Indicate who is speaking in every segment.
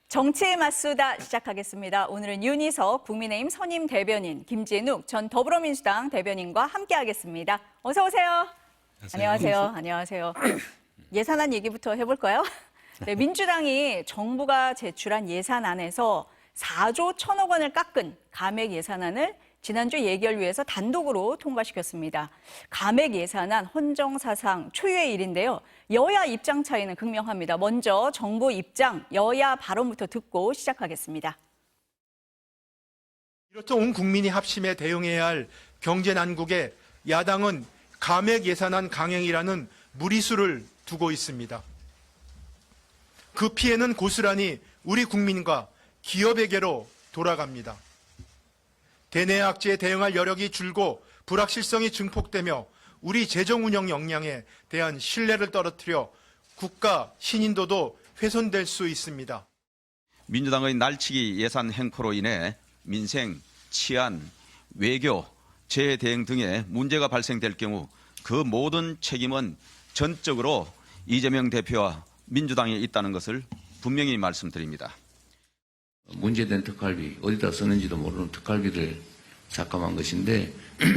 Speaker 1: 정치의 맛수다 시작하겠습니다. 오늘은 윤희석 국민의힘 선임 대변인, 김진욱 전 더불어민주당 대변인과 함께하겠습니다. 어서 오세요. 안녕하세요. 안녕하세요. 예산안 얘기부터 해볼까요? 네, 민주당이 정부가 제출한 예산안에서 4조 1천억 원을 깎은 감액 예산안을 지난주 예결위에서 단독으로 통과시켰습니다. 감액 예산안 헌정사상 초유의 일인데요. 여야 입장 차이는 극명합니다. 먼저 정부 입장, 여야 발언부터 듣고 시작하겠습니다.
Speaker 2: 이렇듯 온 국민이 합심해 대응해야 할 경제 난국에 야당은 감액 예산안 강행이라는 무리수를 두고 있습니다. 그 피해는 고스란히 우리 국민과 기업에게로 돌아갑니다. 대내 악재에 대응할 여력이 줄고 불확실성이 증폭되며 우리 재정 운영 역량에 대한 신뢰를 떨어뜨려 국가 신인도도 훼손될 수 있습니다.
Speaker 3: 민주당의 날치기 예산 행포로 인해 민생, 치안, 외교, 재해 대응 등의 문제가 발생될 경우 그 모든 책임은 전적으로 이재명 대표와 민주당에 있다는 것을 분명히 말씀드립니다.
Speaker 4: 문제된 특활비, 어디다 쓰는지도 모르는 특활비를 삭감한 것인데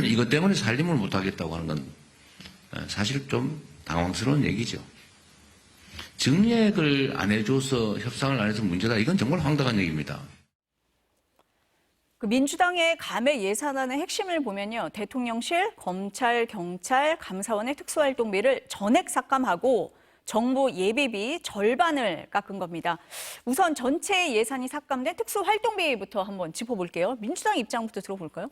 Speaker 4: 이것 때문에 살림을 못하겠다고 하는 건 사실 좀 당황스러운 얘기죠. 정리액을 안 해줘서 협상을 안 해서 문제다. 이건 정말 황당한 얘기입니다.
Speaker 1: 민주당의 감액 예산안의 핵심을 보면요. 대통령실, 검찰, 경찰, 감사원의 특수활동비를 전액 삭감하고 정부 예비비 절반을 깎은 겁니다. 우선 전체 예산이 삭감된 특수활동비부터 한번 짚어볼게요. 민주당 입장부터 들어볼까요?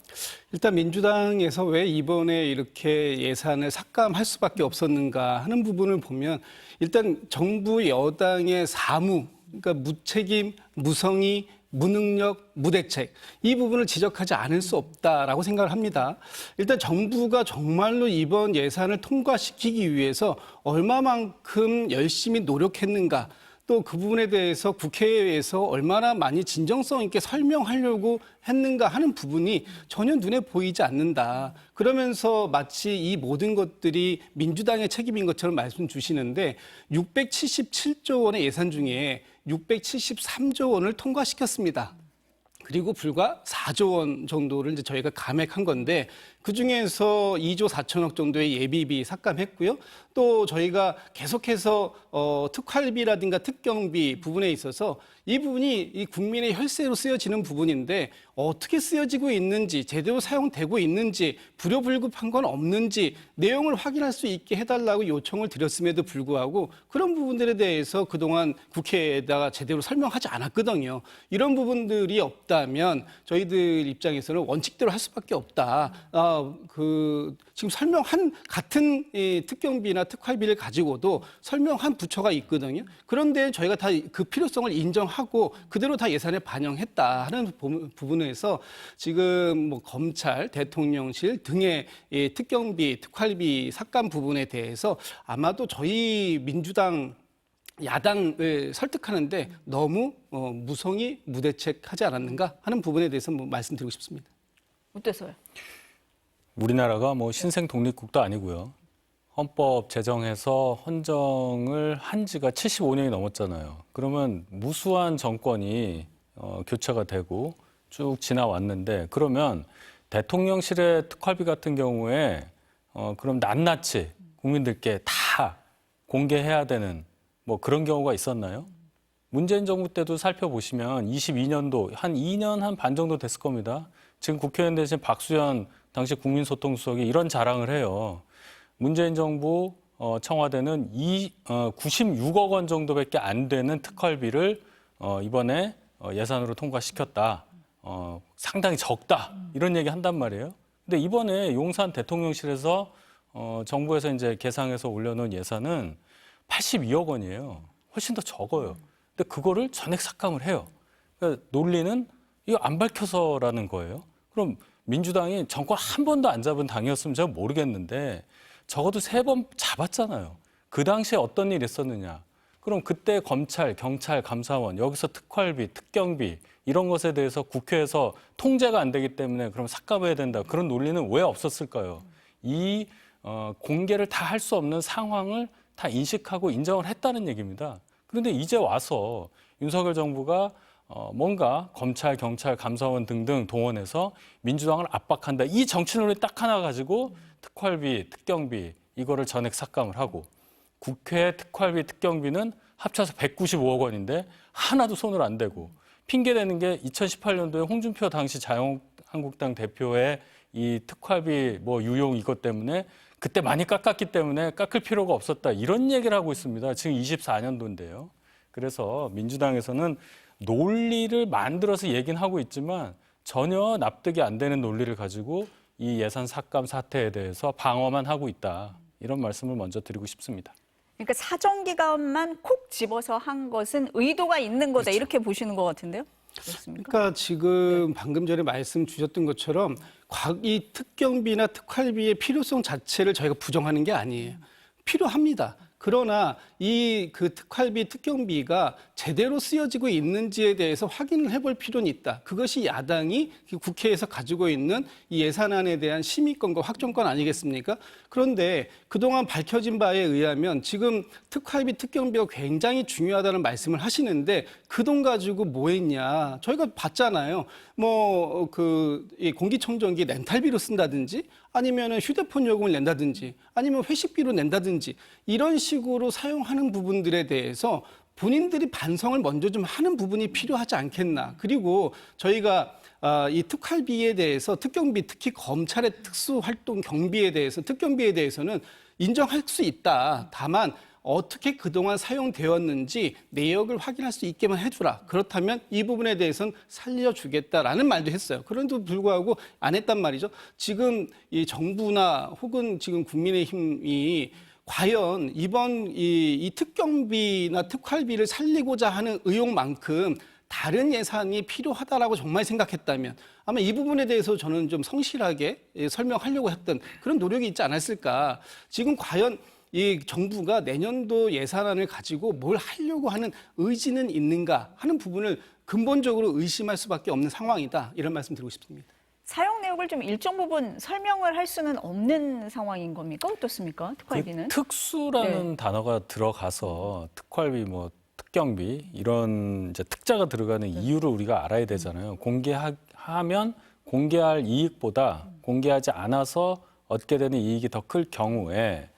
Speaker 5: 일단 민주당에서 왜 이번에 이렇게 예산을 삭감할 수밖에 없었는가 하는 부분을 보면 일단 정부 여당의 사무, 그러니까 무책임, 무성의, 무능력, 무대책 이 부분을 지적하지 않을 수 없다라고 생각을 합니다. 일단 정부가 정말로 이번 예산을 통과시키기 위해서 얼마만큼 열심히 노력했는가 또 그 부분에 대해서 국회에서 얼마나 많이 진정성 있게 설명하려고 했는가 하는 부분이 전혀 눈에 보이지 않는다. 그러면서 마치 이 모든 것들이 민주당의 책임인 것처럼 말씀 주시는데 677조 원의 예산 중에 673조 원을 통과시켰습니다. 그리고 불과 4조 원 정도를 이제 저희가 감액한 건데 그중에서 2조 4천억 정도의 예비비 삭감했고요. 또 저희가 계속해서 특활비라든가 특경비 부분에 있어서 이 부분이 이 국민의 혈세로 쓰여지는 부분인데 어떻게 쓰여지고 있는지 제대로 사용되고 있는지 불효불급한 건 없는지 내용을 확인할 수 있게 해달라고 요청을 드렸음에도 불구하고 그런 부분들에 대해서 그동안 국회에다가 제대로 설명하지 않았거든요. 이런 부분들이 없다면 저희들 입장에서는 원칙대로 할 수밖에 없다. 지금 설명한 같은 이 특경비나 특활비를 가지고도 설명한 부처가 있거든요. 그런데 저희가 다 그 필요성을 인정하고 그대로 다 예산에 반영했다 하는 부분에서 지금 뭐 검찰, 대통령실 등의 이 특경비, 특활비 삭감 부분에 대해서 아마도 저희 민주당 야당을 설득하는데 너무 무성의, 무대책하지 않았는가 하는 부분에 대해서 뭐 말씀드리고 싶습니다.
Speaker 1: 어땠어요?
Speaker 6: 우리나라가 뭐 신생 독립국도 아니고요. 헌법 제정해서 헌정을 한 지가 75년이 넘었잖아요. 그러면 무수한 정권이 교체가 되고 쭉 지나왔는데 그러면 대통령실의 특활비 같은 경우에 그럼 낱낱이 국민들께 다 공개해야 되는 뭐 그런 경우가 있었나요? 문재인 정부 때도 살펴보시면 22년도 한 2년 한 반 정도 됐을 겁니다. 지금 국회의원 대신 박수현 당시 국민소통수석이 이런 자랑을 해요. 문재인 정부 청와대는 96억 원 정도밖에 안 되는 특활비를 이번에 예산으로 통과시켰다. 상당히 적다. 이런 얘기 한단 말이에요. 근데 이번에 용산 대통령실에서 정부에서 이제 계상해서 올려놓은 예산은 82억 원이에요. 훨씬 더 적어요. 근데 그거를 전액 삭감을 해요. 그러니까 논리는 이거 안 밝혀서라는 거예요. 그럼 민주당이 정권 한 번도 안 잡은 당이었으면 제가 모르겠는데 적어도 3번 잡았잖아요. 그 당시에 어떤 일이 있었느냐. 그럼 그때 검찰, 경찰, 감사원 여기서 특활비, 특경비 이런 것에 대해서 국회에서 통제가 안 되기 때문에 그럼 삭감해야 된다. 그런 논리는 왜 없었을까요? 이 공개를 다 할 수 없는 상황을 다 인식하고 인정을 했다는 얘기입니다. 그런데 이제 와서 윤석열 정부가 뭔가 검찰, 경찰, 감사원 등등 동원해서 민주당을 압박한다. 이 정치론이 딱 하나 가지고 특활비, 특경비 이거를 전액 삭감을 하고 국회 특활비, 특경비는 합쳐서 195억 원인데 하나도 손을 안 대고 핑계대는 게 2018년도에 홍준표 당시 자유한국당 대표의 이 특활비 뭐 유용 이것 때문에 그때 많이 깎았기 때문에 깎을 필요가 없었다. 이런 얘기를 하고 있습니다. 지금 24년도인데요. 그래서 민주당에서는 논리를 만들어서 얘기는 하고 있지만 전혀 납득이 안 되는 논리를 가지고 이 예산 삭감 사태에 대해서 방어만 하고 있다. 이런 말씀을 먼저 드리고 싶습니다.
Speaker 1: 그러니까 사정기간만 콕 집어서 한 것은 의도가 있는 거다.
Speaker 5: 그렇죠.
Speaker 1: 이렇게 보시는 것 같은데요. 그렇습니까?
Speaker 5: 그러니까 지금 방금 전에 말씀 주셨던 것처럼 이 특경비나 특활비의 필요성 자체를 저희가 부정하는 게 아니에요. 필요합니다. 그러나 이 그 특활비, 특경비가 제대로 쓰여지고 있는지에 대해서 확인을 해볼 필요는 있다. 그것이 야당이 국회에서 가지고 있는 이 예산안에 대한 심의권과 확정권 아니겠습니까? 그런데 그동안 밝혀진 바에 의하면 지금 특활비, 특경비가 굉장히 중요하다는 말씀을 하시는데 그 돈 가지고 뭐 했냐? 저희가 봤잖아요. 이 공기청정기 렌탈비로 쓴다든지 아니면 휴대폰 요금을 낸다든지 아니면 회식비로 낸다든지 이런 식으로 사용하는 부분들에 대해서 본인들이 반성을 먼저 좀 하는 부분이 필요하지 않겠나. 그리고 저희가 이 특활비에 대해서 특경비, 특히 검찰의 특수활동 경비에 대해서 특경비에 대해서는 인정할 수 있다. 다만 어떻게 그동안 사용되었는지 내역을 확인할 수 있게만 해주라. 그렇다면 이 부분에 대해서는 살려주겠다라는 말도 했어요. 그런데도 불구하고 안 했단 말이죠. 지금 이 정부나 혹은 지금 국민의힘이 과연 이번 이 특경비나 특활비를 살리고자 하는 의욕만큼 다른 예산이 필요하다라고 정말 생각했다면 아마 이 부분에 대해서 저는 좀 성실하게 설명하려고 했던 그런 노력이 있지 않았을까. 지금 과연 이 정부가 내년도 예산안을 가지고 뭘 하려고 하는 의지는 있는가 하는 부분을 근본적으로 의심할 수밖에 없는 상황이다. 이런 말씀 드리고 싶습니다.
Speaker 1: 사용 내역을 좀 일정 부분 설명을 할 수는 없는 상황인 겁니까? 어떻습니까? 특활비는?
Speaker 6: 특수라는 단어가 들어가서 특활비, 뭐 특경비 이런 이제 특자가 들어가는 이유를 우리가 알아야 되잖아요. 공개하면 공개할 이익보다 공개하지 않아서 얻게 되는 이익이 더 클 경우에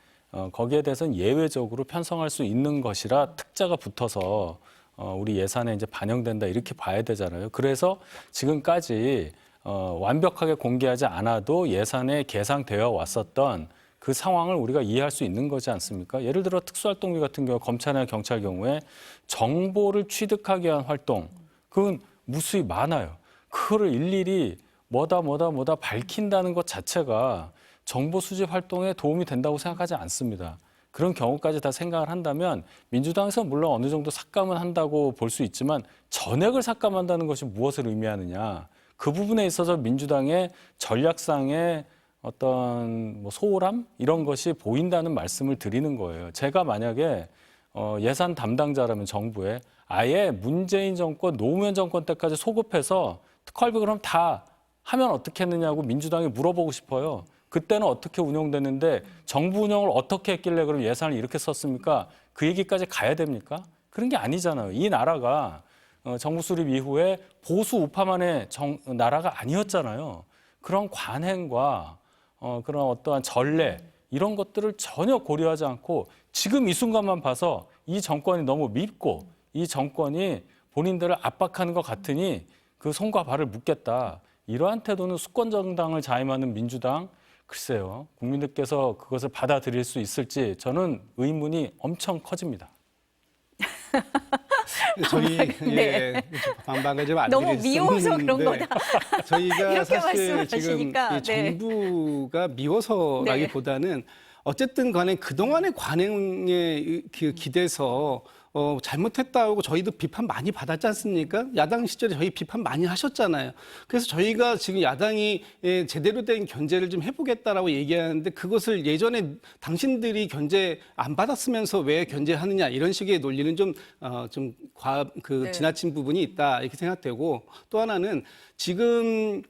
Speaker 6: 거기에 대해서는 예외적으로 편성할 수 있는 것이라 특자가 붙어서 우리 예산에 이제 반영된다 이렇게 봐야 되잖아요. 그래서 지금까지 완벽하게 공개하지 않아도 예산에 계상되어 왔었던 그 상황을 우리가 이해할 수 있는 거지 않습니까? 예를 들어 특수활동비 같은 경우 검찰이나 경찰 경우에 정보를 취득하기 위한 활동 그건 무수히 많아요. 그거를 일일이 뭐다 밝힌다는 것 자체가 정보 수집 활동에 도움이 된다고 생각하지 않습니다. 그런 경우까지 다 생각을 한다면 민주당에서 물론 어느 정도 삭감은 한다고 볼 수 있지만 전액을 삭감한다는 것이 무엇을 의미하느냐. 그 부분에 있어서 민주당의 전략상의 어떤 뭐 소홀함 이런 것이 보인다는 말씀을 드리는 거예요. 제가 만약에 예산 담당자라면 정부에 아예 문재인 정권, 노무현 정권 때까지 소급해서 특활비 그럼 다 하면 어떻겠느냐고 민주당에 물어보고 싶어요. 그때는 어떻게 운영됐는데 정부 운영을 어떻게 했길래 그럼 예산을 이렇게 썼습니까? 그 얘기까지 가야 됩니까? 그런 게 아니잖아요. 이 나라가 정부 수립 이후에 보수 우파만의 나라가 아니었잖아요. 그런 관행과 그런 어떠한 전례 이런 것들을 전혀 고려하지 않고 지금 이 순간만 봐서 이 정권이 너무 밉고 이 정권이 본인들을 압박하는 것 같으니 그 손과 발을 묶겠다. 이러한 태도는 수권정당을 자임하는 민주당 글쎄요. 국민들께서 그것을 받아들일 수 있을지 저는 의문이 엄청 커집니다.
Speaker 5: 저희
Speaker 1: 네.
Speaker 5: 반박을 좀 안
Speaker 1: 너무
Speaker 5: 드릴
Speaker 1: 미워서
Speaker 5: 수는
Speaker 1: 그런
Speaker 5: 있는데
Speaker 1: 거다.
Speaker 5: 저희가
Speaker 1: 이렇게
Speaker 5: 사실 지금
Speaker 1: 말씀하시니까,
Speaker 5: 이
Speaker 1: 네.
Speaker 5: 정부가 미워서라기보다는 어쨌든 간에 그동안의 관행에 기대서 잘못했다고 저희도 비판 많이 받았지 않습니까? 야당 시절에 저희 비판 많이 하셨잖아요. 그래서 저희가 지금 야당이 제대로 된 견제를 좀 해보겠다라고 얘기하는데 그것을 예전에 당신들이 견제 안 받았으면서 왜 견제하느냐 이런 식의 논리는
Speaker 1: 네.
Speaker 5: 지나친 부분이 있다 이렇게 생각되고 또 하나는 지금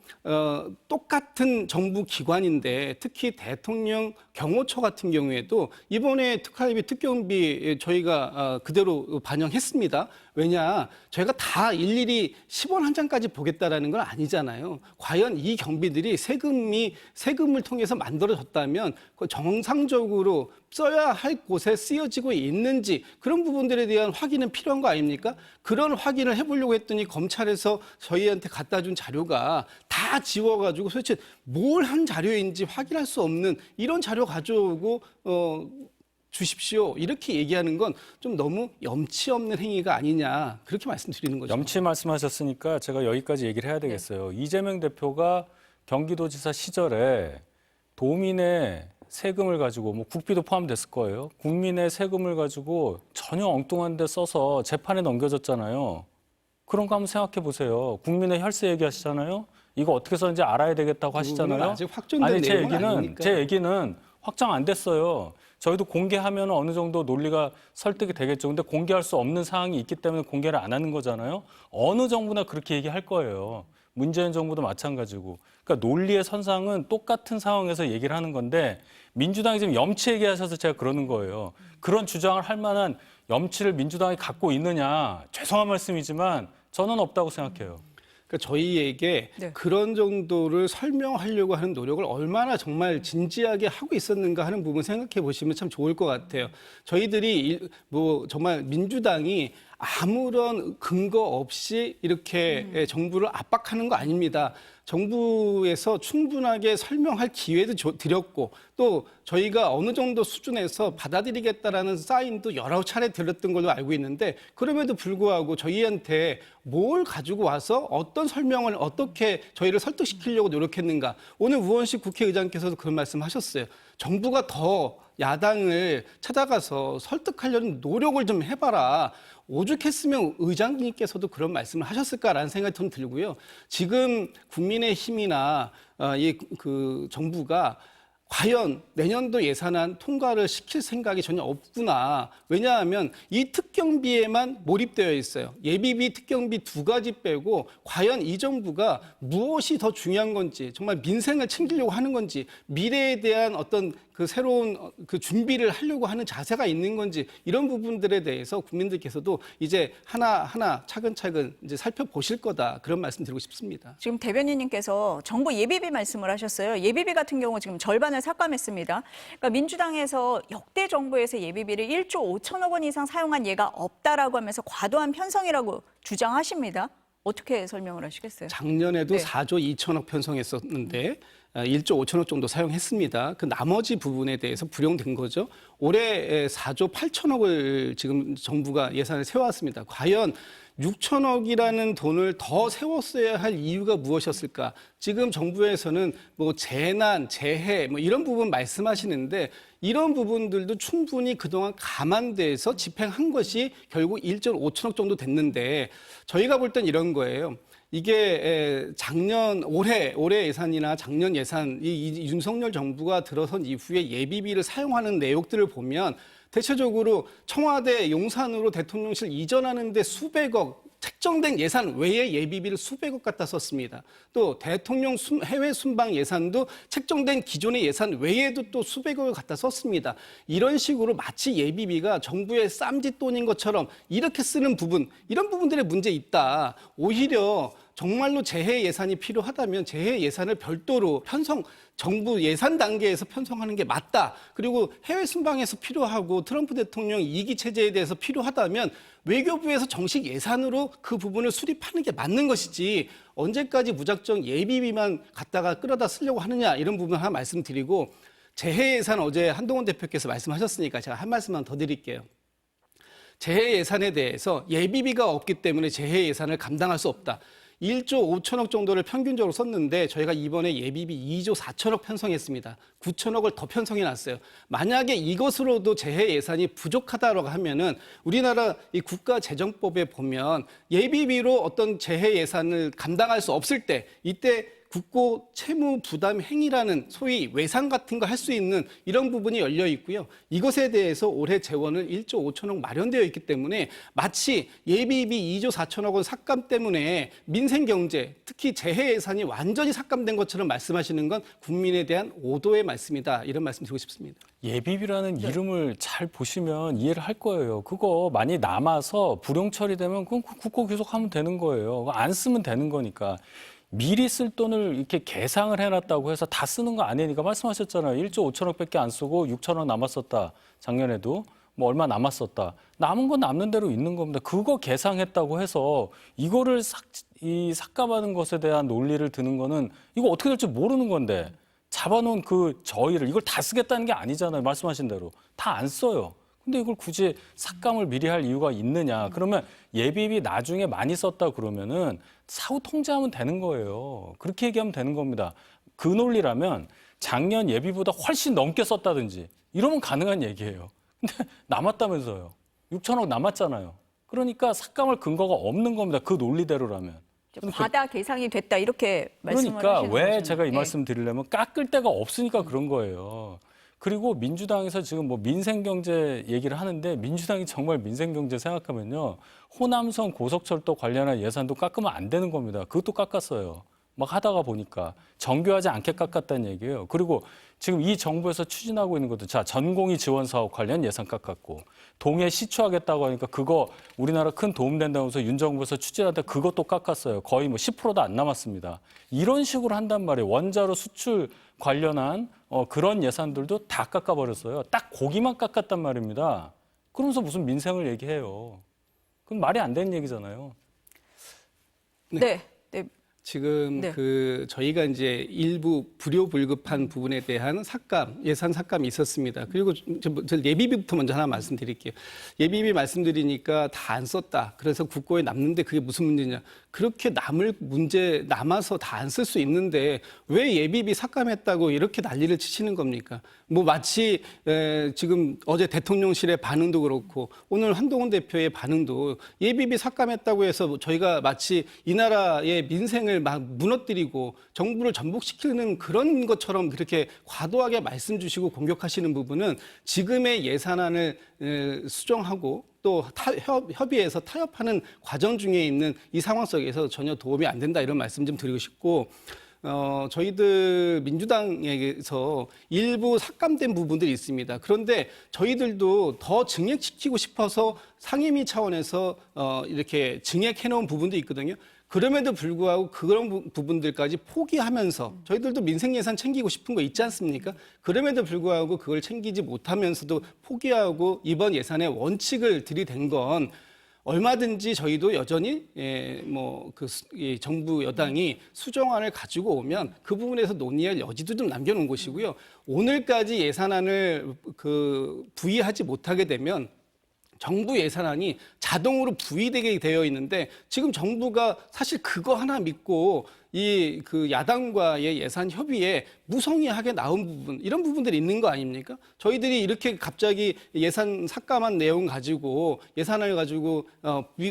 Speaker 5: 똑같은 정부 기관인데 특히 대통령 경호처 같은 경우에도 이번에 특활비 특경비 저희가 그대로 적극적으로 반영했습니다. 왜냐, 저희가 다 일일이 10원 한 장까지 보겠다라는 건 아니잖아요. 과연 이 경비들이 세금을 통해서 만들어졌다면 정상적으로 써야 할 곳에 쓰여지고 있는지 그런 부분들에 대한 확인은 필요한 거 아닙니까? 그런 확인을 해보려고 했더니 검찰에서 저희한테 갖다 준 자료가 다 지워가지고 도대체 뭘 한 자료인지 확인할 수 없는 이런 자료 가져오고 주십시오. 이렇게 얘기하는 건 좀 너무 염치 없는 행위가 아니냐 그렇게 말씀드리는 거죠.
Speaker 6: 염치 말씀하셨으니까 제가 여기까지 얘기를 해야 되겠어요. 이재명 대표가 경기도지사 시절에 도민의 세금을 가지고 뭐 국비도 포함됐을 거예요. 국민의 세금을 가지고 전혀 엉뚱한 데 써서 재판에 넘겨졌잖아요. 그런 거 한번 생각해 보세요. 국민의 혈세 얘기하시잖아요. 이거 어떻게 썼는지 알아야 되겠다고 하시잖아요.
Speaker 5: 아직 확정된 내용은 아니니까.
Speaker 6: 제 얘기는 확정 안 됐어요. 저희도 공개하면 어느 정도 논리가 설득이 되겠죠. 근데 공개할 수 없는 사항이 있기 때문에 공개를 안 하는 거잖아요. 어느 정부나 그렇게 얘기할 거예요. 문재인 정부도 마찬가지고. 그러니까 논리의 선상은 똑같은 상황에서 얘기를 하는 건데 민주당이 지금 염치 얘기하셔서 제가 그러는 거예요. 그런 주장을 할 만한 염치를 민주당이 갖고 있느냐. 죄송한 말씀이지만 저는 없다고 생각해요.
Speaker 5: 그러니까 저희에게
Speaker 1: 네.
Speaker 5: 그런 정도를 설명하려고 하는 노력을 얼마나 정말 진지하게 하고 있었는가 하는 부분 생각해 보시면 참 좋을 것 같아요. 저희들이 정말 민주당이 아무런 근거 없이 이렇게 정부를 압박하는 거 아닙니다. 정부에서 충분하게 설명할 기회도 드렸고 또 저희가 어느 정도 수준에서 받아들이겠다라는 사인도 여러 차례 들었던 걸로 알고 있는데 그럼에도 불구하고 저희한테 뭘 가지고 와서 어떤 설명을 어떻게 저희를 설득시키려고 노력했는가. 오늘 우원식 국회의장께서도 그런 말씀하셨어요. 정부가 더 야당을 찾아가서 설득하려는 노력을 좀 해봐라. 오죽했으면 의장님께서도 그런 말씀을 하셨을까라는 생각이 좀 들고요. 지금 국민의힘이나 그 정부가 과연 내년도 예산안 통과를 시킬 생각이 전혀 없구나. 왜냐하면 이 특경비에만 몰입되어 있어요. 예비비, 특경비 두 가지 빼고 과연 이 정부가 무엇이 더 중요한 건지 정말 민생을 챙기려고 하는 건지 미래에 대한 어떤 그 새로운 그 준비를 하려고 하는 자세가 있는 건지 이런 부분들에 대해서 국민들께서도 이제 하나하나 차근차근 이제 살펴보실 거다. 그런 말씀 드리고 싶습니다.
Speaker 1: 지금 대변인님께서 정부 예비비 말씀을 하셨어요. 예비비 같은 경우 지금 절반을 삭감했습니다. 그러니까 민주당에서 역대 정부에서 예비비를 1조 5천억 원 이상 사용한 예가 없다라고 하면서 과도한 편성이라고 주장하십니다. 어떻게 설명을 하시겠어요?
Speaker 5: 작년에도
Speaker 1: 네.
Speaker 5: 4조 2천억 편성했었는데 1조 5천억 정도 사용했습니다. 그 나머지 부분에 대해서 불용된 거죠. 올해 4조 8천억을 지금 정부가 예산을 세워왔습니다. 과연 6천억이라는 돈을 더 세웠어야 할 이유가 무엇이었을까? 지금 정부에서는 뭐 재난, 재해 뭐 이런 부분 말씀하시는데 이런 부분들도 충분히 그동안 감안돼서 집행한 것이 결국 1조 5천억 정도 됐는데 저희가 볼 땐 이런 거예요. 이게 올해 예산이나 작년 예산, 이 윤석열 정부가 들어선 이후에 예비비를 사용하는 내용들을 보면 대체적으로 청와대 용산으로 대통령실 이전하는데 수백억, 책정된 예산 외에 예비비를 수백억 갖다 썼습니다. 또 대통령 해외 순방 예산도 책정된 기존의 예산 외에도 또 수백억을 갖다 썼습니다. 이런 식으로 마치 예비비가 정부의 쌈짓돈인 것처럼 이렇게 쓰는 부분, 이런 부분들에 문제 있다. 오히려 정말로 재해 예산이 필요하다면 재해 예산을 별도로 정부 예산 단계에서 편성하는 게 맞다. 그리고 해외 순방에서 필요하고 트럼프 대통령 2기 체제에 대해서 필요하다면 외교부에서 정식 예산으로 그 부분을 수립하는 게 맞는 것이지 언제까지 무작정 예비비만 갖다가 끌어다 쓰려고 하느냐 이런 부분 하나 말씀드리고 재해 예산 어제 한동훈 대표께서 말씀하셨으니까 제가 한 말씀만 더 드릴게요. 재해 예산에 대해서 예비비가 없기 때문에 재해 예산을 감당할 수 없다. 1조 5천억 정도를 평균적으로 썼는데 저희가 이번에 예비비 2조 4천억 편성했습니다. 9천억을 더 편성해놨어요. 만약에 이것으로도 재해 예산이 부족하다고 하면은 우리나라 이 국가재정법에 보면 예비비로 어떤 재해 예산을 감당할 수 없을 때 이때 국고 채무 부담 행위라는 소위 외상 같은 거 할 수 있는 이런 부분이 열려 있고요. 이것에 대해서 올해 재원은 1조 5천억 마련되어 있기 때문에 마치 예비비 2조 4천억 원 삭감 때문에 민생 경제, 특히 재해 예산이 완전히 삭감된 것처럼 말씀하시는 건 국민에 대한 오도의 말씀이다. 이런 말씀 드리고 싶습니다.
Speaker 6: 예비비라는 이름을 잘 보시면 이해를 할 거예요. 그거 많이 남아서 불용 처리되면 그건 국고 계속 하면 되는 거예요. 안 쓰면 되는 거니까. 미리 쓸 돈을 이렇게 계상을 해놨다고 해서 다 쓰는 거 아니니까 말씀하셨잖아요. 1조 5천억밖에 안 쓰고 6천억 남았었다. 작년에도 뭐 얼마 남았었다. 남은 건 남는 대로 있는 겁니다. 그거 계상했다고 해서 이거를 삭감하는 것에 대한 논리를 드는 거는 이거 어떻게 될지 모르는 건데 잡아놓은 그 저희를 이걸 다 쓰겠다는 게 아니잖아요. 말씀하신 대로 다 안 써요. 근데 이걸 굳이 삭감을 미리 할 이유가 있느냐? 그러면 예비비 나중에 많이 썼다 그러면은 사후 통제하면 되는 거예요. 그렇게 얘기하면 되는 겁니다. 그 논리라면 작년 예비보다 훨씬 넘게 썼다든지 이러면 가능한 얘기예요. 근데 남았다면서요. 6천억 남았잖아요. 그러니까 삭감할 근거가 없는 겁니다. 그 논리대로라면.
Speaker 1: 과다 계상이 됐다 이렇게 말씀을
Speaker 6: 그러니까
Speaker 1: 하시는
Speaker 6: 왜
Speaker 1: 거잖아요.
Speaker 6: 제가 이
Speaker 1: 예.
Speaker 6: 말씀 드리려면 깎을 데가 없으니까 그런 거예요. 그리고 민주당에서 지금 뭐 민생경제 얘기를 하는데 민주당이 정말 민생경제 생각하면요. 호남선 고속철도 관련한 예산도 깎으면 안 되는 겁니다. 그것도 깎았어요. 막 하다가 보니까 정교하지 않게 깎았다는 얘기예요. 그리고 지금 이 정부에서 추진하고 있는 것도 자 전공의 지원 사업 관련 예산 깎았고 동해 시추하겠다고 하니까 그거 우리나라 큰 도움 된다면서 윤 정부에서 추진하다 그것도 깎았어요. 거의 뭐 10%도 안 남았습니다. 이런 식으로 한단 말이에요. 원자로 수출 관련한 그런 예산들도 다 깎아버렸어요. 딱 고기만 깎았단 말입니다. 그러면서 무슨 민생을 얘기해요. 그건 말이 안 되는 얘기잖아요.
Speaker 1: 네. 네.
Speaker 5: 지금
Speaker 1: 네.
Speaker 5: 저희가 이제 일부 불효불급한 부분에 대한 예산 삭감이 있었습니다. 그리고 저 예비비부터 먼저 하나 말씀드릴게요. 예비비 말씀드리니까 다 안 썼다. 그래서 국고에 남는데 그게 무슨 문제냐? 그렇게 남아서 다 안 쓸 수 있는데 왜 예비비 삭감했다고 이렇게 난리를 치시는 겁니까? 뭐 마치 지금 어제 대통령실의 반응도 그렇고 오늘 한동훈 대표의 반응도 예비비 삭감했다고 해서 저희가 마치 이 나라의 민생을 막 무너뜨리고 정부를 전복시키는 그런 것처럼 그렇게 과도하게 말씀 주시고 공격하시는 부분은 지금의 예산안을 수정하고 또 협의해서 타협하는 과정 중에 있는 이 상황 속에서 전혀 도움이 안 된다 이런 말씀 좀 드리고 싶고 저희들 민주당에서 일부 삭감된 부분들이 있습니다. 그런데 저희들도 더 증액시키고 싶어서 상임위 차원에서 이렇게 증액해놓은 부분도 있거든요. 그럼에도 불구하고 그런 부분들까지 포기하면서 저희들도 민생 예산 챙기고 싶은 거 있지 않습니까? 그럼에도 불구하고 그걸 챙기지 못하면서도 포기하고 이번 예산의 원칙을 들이댄 건 얼마든지 저희도 여전히 정부 여당이 수정안을 가지고 오면 그 부분에서 논의할 여지도 좀 남겨놓은 것이고요. 오늘까지 예산안을 부의하지 못하게 되면 정부 예산안이 자동으로 부의되게 되어 있는데 지금 정부가 사실 그거 하나 믿고 야당과의 예산 협의에 무성의하게 나온 부분 이런 부분들이 있는 거 아닙니까? 저희들이 이렇게 갑자기 예산 삭감한 내용 가지고 예산을 가지고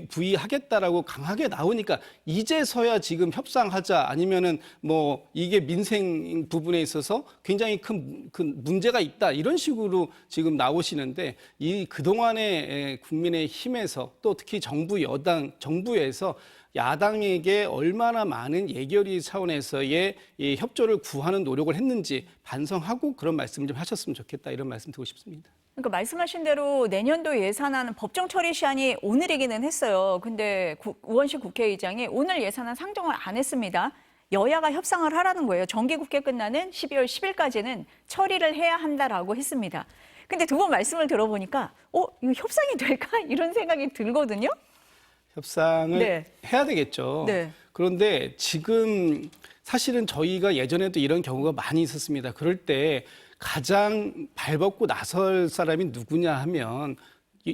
Speaker 5: 부의하겠다라고 강하게 나오니까 이제서야 지금 협상하자 아니면은 뭐 이게 민생 부분에 있어서 굉장히 큰 문제가 있다 이런 식으로 지금 나오시는데 이 그동안의 국민의 힘에서 또 특히 정부에서 야당에게 얼마나 많은 예결위 차원에서의 이 협조를 구하는 노력을 했는지 반성하고 그런 말씀 좀 하셨으면 좋겠다 이런 말씀 드리고 싶습니다.
Speaker 1: 그러니까 말씀하신 대로 내년도 예산안 법정 처리 시한이 오늘이기는 했어요. 근데 우원식 국회의장이 오늘 예산안 상정을 안 했습니다. 여야가 협상을 하라는 거예요. 정기국회 끝나는 12월 10일까지는 처리를 해야 한다라고 했습니다. 근데 두 번 말씀을 들어보니까 이거 협상이 될까? 이런 생각이 들거든요.
Speaker 5: 협상을
Speaker 1: 네.
Speaker 5: 해야 되겠죠.
Speaker 1: 네.
Speaker 5: 그런데 지금 사실은 저희가 예전에도 이런 경우가 많이 있었습니다. 그럴 때 가장 발벗고 나설 사람이 누구냐 하면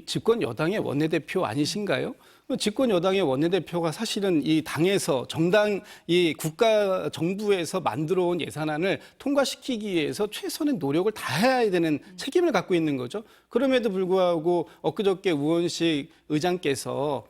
Speaker 5: 집권 여당의 원내대표 아니신가요? 집권 여당의 원내대표가 사실은 이 당에서 이 국가 정부에서 만들어 온 예산안을 통과시키기 위해서 최선의 노력을 다해야 되는 책임을 갖고 있는 거죠. 그럼에도 불구하고 엊그저께 우원식 의장께서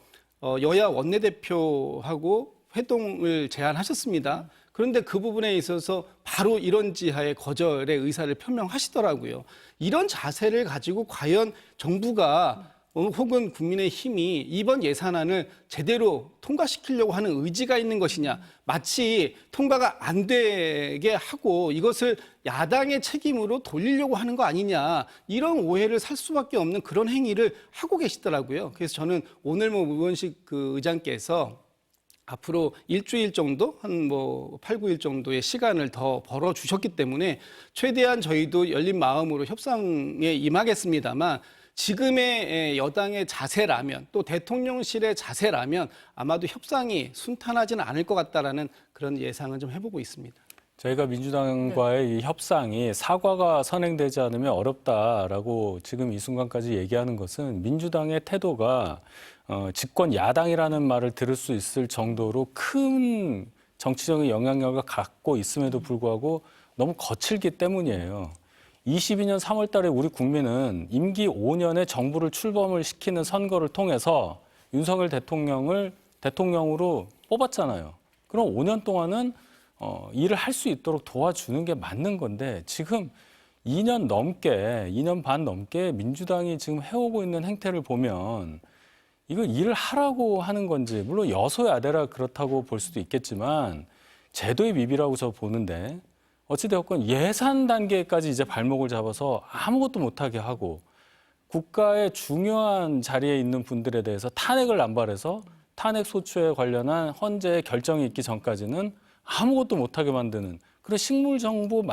Speaker 5: 여야 원내대표하고 회동을 제안하셨습니다. 그런데 그 부분에 있어서 바로 이런 지하에 거절의 의사를 표명하시더라고요. 이런 자세를 가지고 과연 정부가 혹은 국민의힘이 이번 예산안을 제대로 통과시키려고 하는 의지가 있는 것이냐. 마치 통과가 안 되게 하고 이것을 야당의 책임으로 돌리려고 하는 거 아니냐. 이런 오해를 살 수밖에 없는 그런 행위를 하고 계시더라고요. 그래서 저는 오늘 우원식 의장께서 앞으로 일주일 정도, 한 8, 9일 정도의 시간을 더 벌어주셨기 때문에 최대한 저희도 열린 마음으로 협상에 임하겠습니다만 지금의 여당의 자세라면 또 대통령실의 자세라면 아마도 협상이 순탄하지는 않을 것 같다라는 그런 예상을 좀 해보고 있습니다.
Speaker 6: 저희가 민주당과의 이 협상이 사과가 선행되지 않으면 어렵다라고 지금 이 순간까지 얘기하는 것은 민주당의 태도가 집권 야당이라는 말을 들을 수 있을 정도로 큰 정치적인 영향력을 갖고 있음에도 불구하고 너무 거칠기 때문이에요. 22년 3월 달에 우리 국민은 임기 5년에 정부를 출범을 시키는 선거를 통해서 윤석열 대통령을 대통령으로 뽑았잖아요. 그럼 5년 동안은 일을 할 수 있도록 도와주는 게 맞는 건데 지금 2년 반 넘게 민주당이 지금 해오고 있는 행태를 보면 이거 일을 하라고 하는 건지 물론 여소야대라 그렇다고 볼 수도 있겠지만 제도의 미비라고 저 보는데 어찌되었건 예산 단계까지 이제 발목을 잡아서 아무것도 못하게 하고 국가의 중요한 자리에 있는 분들에 대해서 탄핵을 남발해서 탄핵 소추에 관련한 헌재 결정이 있기 전까지는 아무것도 못하게 만드는 그런 식물 정부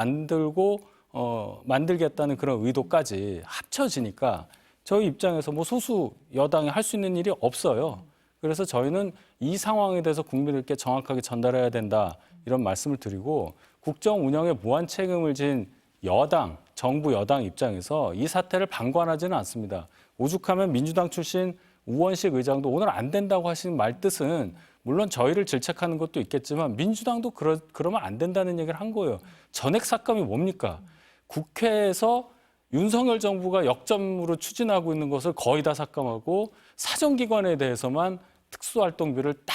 Speaker 6: 만들겠다는 그런 의도까지 합쳐지니까 저희 입장에서 소수 여당이 할 수 있는 일이 없어요. 그래서 저희는 이 상황에 대해서 국민들께 정확하게 전달해야 된다 이런 말씀을 드리고 국정 운영에 무한 책임을 진 여당, 정부 여당 입장에서 이 사태를 방관하지는 않습니다. 오죽하면 민주당 출신 우원식 의장도 오늘 안 된다고 하시는 말 뜻은 물론 저희를 질책하는 것도 있겠지만 민주당도 그러면 안 된다는 얘기를 한 거예요. 전액 삭감이 뭡니까? 국회에서 윤석열 정부가 역점으로 추진하고 있는 것을 거의 다 삭감하고 사정기관에 대해서만 특수활동비를 딱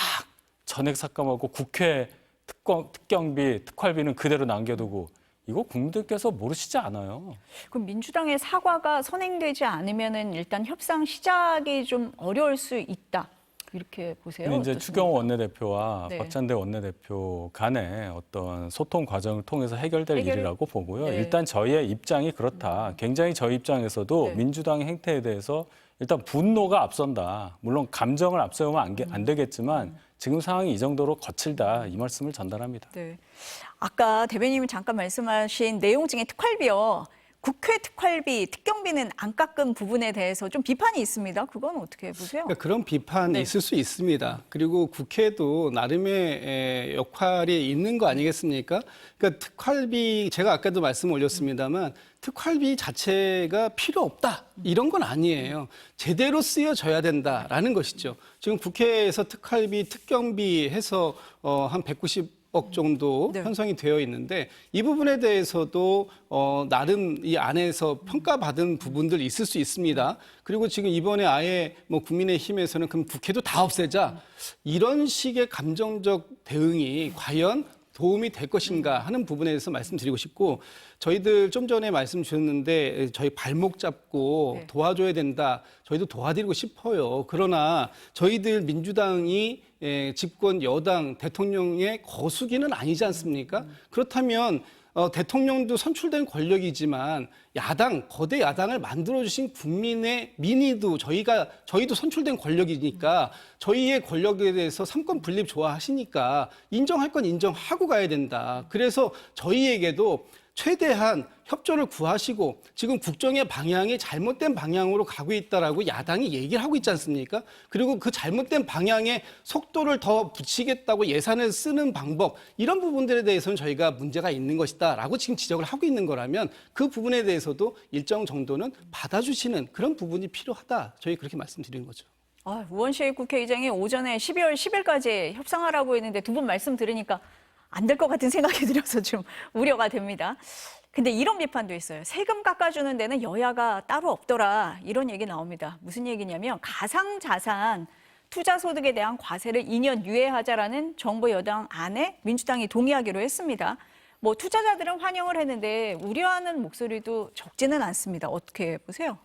Speaker 6: 전액 삭감하고 국회 특경비, 특활비는 그대로 남겨두고 이거 국민들께서 모르시지 않아요.
Speaker 1: 그럼 민주당의 사과가 선행되지 않으면은 일단 협상 시작이 좀 어려울 수 있다. 이렇게 보세요.
Speaker 6: 이제
Speaker 1: 어떻습니까?
Speaker 6: 추경호 원내대표와
Speaker 1: 네.
Speaker 6: 박찬대 원내대표 간의 어떤 소통 과정을 통해서 해결될 일이라고 보고요.
Speaker 1: 네.
Speaker 6: 일단 저희의 입장이 그렇다. 굉장히 저희 입장에서도
Speaker 1: 네.
Speaker 6: 민주당의 행태에 대해서 일단 분노가 앞선다. 물론 감정을 앞세우면 안 되겠지만 지금 상황이 이 정도로 거칠다. 이 말씀을 전달합니다.
Speaker 1: 네. 아까 대변인이 잠깐 말씀하신 내용 중에 특활비요. 국회 특활비, 특경비는 안 깎은 부분에 대해서 좀 비판이 있습니다. 그건 어떻게 보세요?
Speaker 5: 그러니까 그런 비판이
Speaker 1: 네.
Speaker 5: 있을 수 있습니다. 그리고 국회도 나름의 역할이 있는 거 아니겠습니까? 그러니까 특활비, 제가 아까도 말씀 올렸습니다만 특활비 자체가 필요 없다. 이런 건 아니에요. 제대로 쓰여져야 된다라는 것이죠. 지금 국회에서 특활비, 특경비 해서 한 190억 정도
Speaker 1: 네.
Speaker 5: 편성이 되어 있는데 이 부분에 대해서도 나름 이 안에서 평가받은 부분들이 있을 수 있습니다. 그리고 지금 이번에 아예 국민의힘에서는 그럼 국회도 다 없애자 이런 식의 감정적 대응이 과연 도움이 될 것인가 하는 부분에 대해서 말씀드리고 싶고 저희들 좀 전에 말씀 주셨는데 저희 발목 잡고
Speaker 1: 네.
Speaker 5: 도와줘야 된다. 저희도 도와드리고 싶어요. 그러나 저희들 민주당이 집권 여당 대통령의 거수기는 아니지 않습니까? 그렇다면 대통령도 선출된 권력이지만 야당, 거대 야당을 만들어주신 국민의 민의도 저희도 선출된 권력이니까 저희의 권력에 대해서 삼권 분립 좋아하시니까 인정할 건 인정하고 가야 된다. 그래서 저희에게도 최대한 협조를 구하시고 지금 국정의 방향이 잘못된 방향으로 가고 있다라고 야당이 얘기를 하고 있지 않습니까? 그리고 그 잘못된 방향에 속도를 더 붙이겠다고 예산을 쓰는 방법 이런 부분들에 대해서는 저희가 문제가 있는 것이다라고 지금 지적을 하고 있는 거라면 그 부분에 대해서도 일정 정도는 받아주시는 그런 부분이 필요하다. 저희 그렇게 말씀드리는 거죠.
Speaker 1: 우원식 국회의장이 오전에 12월 10일까지 협상하라고 했는데 두 분 말씀 들으니까 안 될 것 같은 생각이 들어서 좀 우려가 됩니다. 근데 이런 비판도 있어요. 세금 깎아주는 데는 여야가 따로 없더라. 이런 얘기 나옵니다. 무슨 얘기냐면 가상자산 투자 소득에 대한 과세를 2년 유예하자라는 정부 여당 안에 민주당이 동의하기로 했습니다. 뭐 투자자들은 환영을 했는데 우려하는 목소리도 적지는 않습니다. 어떻게 보세요?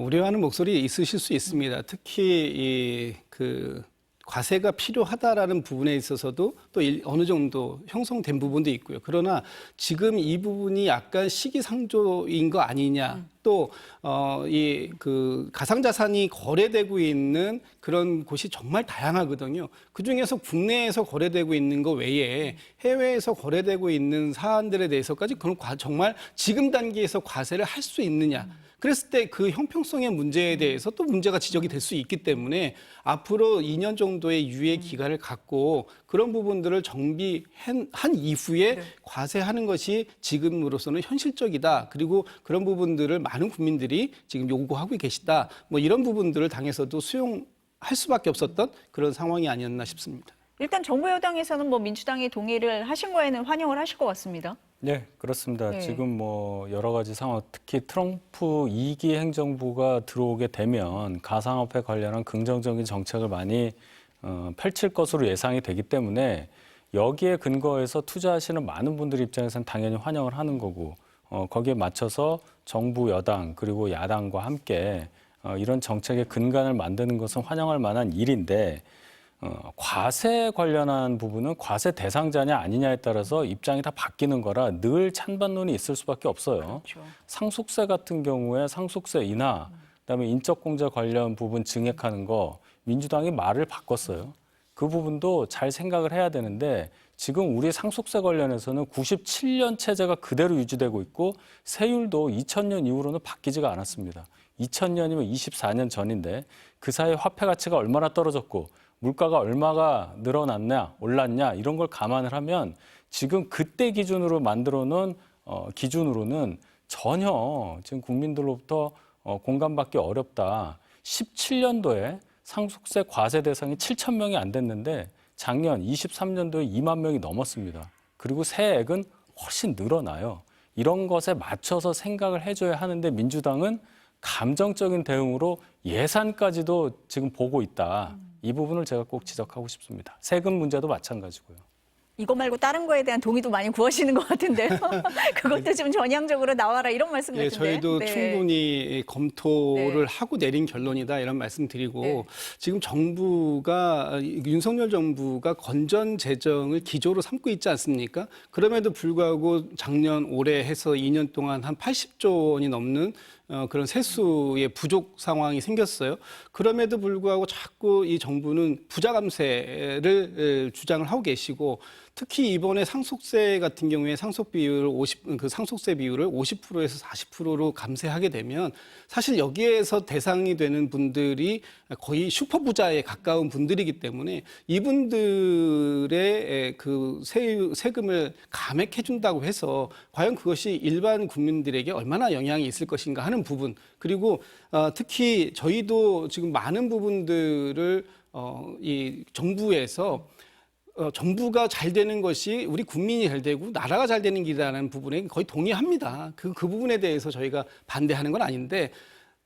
Speaker 5: 우려하는 목소리 있으실 수 있습니다. 특히 과세가 필요하다라는 부분에 있어서도 또 어느 정도 형성된 부분도 있고요. 그러나 지금 이 부분이 약간 시기상조인 거 아니냐. 또 가상자산이 거래되고 있는 그런 곳이 정말 다양하거든요. 그중에서 국내에서 거래되고 있는 거 외에 해외에서 거래되고 있는 사안들에 대해서까지 그런 정말 지금 단계에서 과세를 할 수 있느냐. 그랬을 때 그 형평성의 문제에 대해서 또 문제가 지적이 될 수 있기 때문에 앞으로 2년 정도의 유예 기간을 갖고 그런 부분들을 정비한 이후에 과세하는 것이 지금으로서는 현실적이다. 그리고 그런 부분들을 많은 국민들이 지금 요구하고 계시다. 뭐 이런 부분들을 당에서도 수용할 수밖에 없었던 그런 상황이 아니었나 싶습니다.
Speaker 1: 일단 정부 여당에서는 뭐 민주당이 동의를 하신 거에는 환영을 하실 것 같습니다.
Speaker 6: 네, 그렇습니다.
Speaker 1: 네.
Speaker 6: 지금 뭐 여러 가지 상황, 특히 트럼프 2기 행정부가 들어오게 되면 가상화폐 관련한 긍정적인 정책을 많이 펼칠 것으로 예상이 되기 때문에 여기에 근거해서 투자하시는 많은 분들 입장에서는 당연히 환영을 하는 거고 거기에 맞춰서 정부 여당 그리고 야당과 함께 이런 정책의 근간을 만드는 것은 환영할 만한 일인데 과세 관련한 부분은 과세 대상자냐 아니냐에 따라서 입장이 다 바뀌는 거라 늘 찬반론이 있을 수밖에 없어요.
Speaker 1: 그렇죠.
Speaker 6: 상속세 같은 경우에 상속세 인하, 그다음에 인적공제 관련 부분 증액하는 거 민주당이 말을 바꿨어요. 그 부분도 잘 생각을 해야 되는데 지금 우리 상속세 관련해서는 97년 체제가 그대로 유지되고 있고 세율도 2000년 이후로는 바뀌지가 않았습니다. 2000년이면 24년 전인데 그 사이에 화폐 가치가 얼마나 떨어졌고 물가가 얼마가 늘어났냐, 올랐냐 이런 걸 감안을 하면 지금 그때 기준으로 만들어 놓은 기준으로는 전혀 지금 국민들로부터 공감받기 어렵다. 17년도에 상속세 과세 대상이 7천 명이 안 됐는데 작년 23년도에 2만 명이 넘었습니다. 그리고 세액은 훨씬 늘어나요. 이런 것에 맞춰서 생각을 해줘야 하는데 민주당은 감정적인 대응으로 예산까지도 지금 보고 있다. 이 부분을 제가 꼭 지적하고 싶습니다. 세금 문제도 마찬가지고요.
Speaker 1: 이거 말고 다른 거에 대한 동의도 많이 구하시는 것 같은데요. 그것도 좀 전향적으로 나와라 이런 말씀
Speaker 5: 예,
Speaker 1: 같은데.
Speaker 5: 저희도
Speaker 1: 네.
Speaker 5: 충분히 검토를
Speaker 1: 네.
Speaker 5: 하고 내린 결론이다 이런 말씀 드리고
Speaker 1: 네.
Speaker 5: 지금 윤석열 정부가 건전 재정을 기조로 삼고 있지 않습니까? 그럼에도 불구하고 작년 올해 해서 2년 동안 한 80조 원이 넘는 그런 세수의 부족 상황이 생겼어요. 그럼에도 불구하고 자꾸 이 정부는 부자 감세를 주장을 하고 계시고 특히 이번에 상속세 같은 경우에 상속세 비율을 50%에서 40%로 감세하게 되면 사실 여기에서 대상이 되는 분들이 거의 슈퍼부자에 가까운 분들이기 때문에 이분들의 그 세금을 감액해 준다고 해서 과연 그것이 일반 국민들에게 얼마나 영향이 있을 것인가 하는 부분 그리고 특히 저희도 지금 많은 부분들을 이 정부에서 정부가 잘 되는 것이 우리 국민이 잘 되고 나라가 잘 되는 길이라는 부분에 거의 동의합니다. 그 부분에 대해서 저희가 반대하는 건 아닌데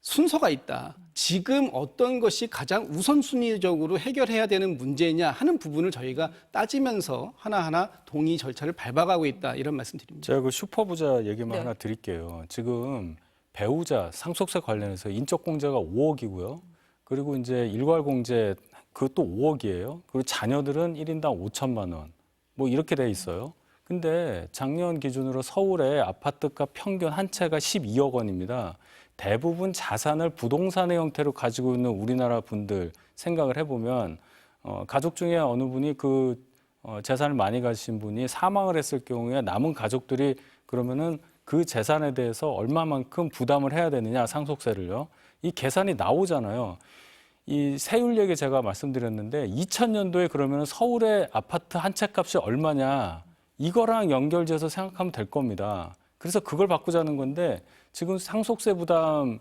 Speaker 5: 순서가 있다. 지금 어떤 것이 가장 우선순위적으로 해결해야 되는 문제냐 하는 부분을 저희가 따지면서 하나하나 동의 절차를 밟아가고 있다. 이런 말씀 드립니다.
Speaker 6: 제가 그 슈퍼부자 얘기만
Speaker 1: 네.
Speaker 6: 하나 드릴게요. 지금 배우자 상속세 관련해서 인적공제가 5억이고요. 그리고 이제 일괄공제 그것도 5억이에요. 그리고 자녀들은 1인당 5천만 원. 뭐 이렇게 돼 있어요. 근데 작년 기준으로 서울의 아파트값 평균 한 채가 12억 원입니다. 대부분 자산을 부동산의 형태로 가지고 있는 우리나라 분들 생각을 해보면 가족 중에 어느 분이 재산을 많이 가지신 분이 사망을 했을 경우에 남은 가족들이 그러면은 그 재산에 대해서 얼마만큼 부담을 해야 되느냐 상속세를요. 이 계산이 나오잖아요. 이 세율 얘기 제가 말씀드렸는데 2000년도에 그러면 서울의 아파트 한 채 값이 얼마냐 이거랑 연결지어서 생각하면 될 겁니다. 그래서 그걸 바꾸자는 건데 지금 상속세 부담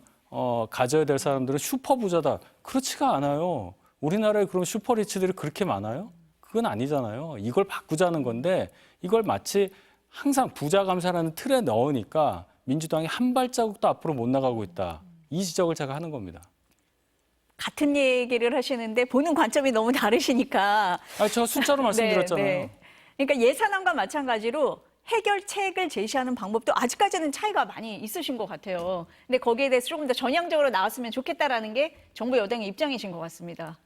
Speaker 6: 가져야 될 사람들은 슈퍼부자다. 그렇지가 않아요. 우리나라에 그럼 슈퍼리치들이 그렇게 많아요? 그건 아니잖아요. 이걸 바꾸자는 건데 이걸 마치 항상 부자 감사라는 틀에 넣으니까 민주당이 한 발자국도 앞으로 못 나가고 있다. 이 지적을 제가 하는 겁니다.
Speaker 1: 같은 얘기를 하시는데 보는 관점이 너무 다르시니까.
Speaker 6: 아, 제가 숫자로 말씀드렸잖아요.
Speaker 1: 네. 그러니까 예산안과 마찬가지로 해결책을 제시하는 방법도 아직까지는 차이가 많이 있으신 것 같아요. 근데 거기에 대해서 조금 더 전향적으로 나왔으면 좋겠다라는 게 정부 여당의 입장이신 것 같습니다.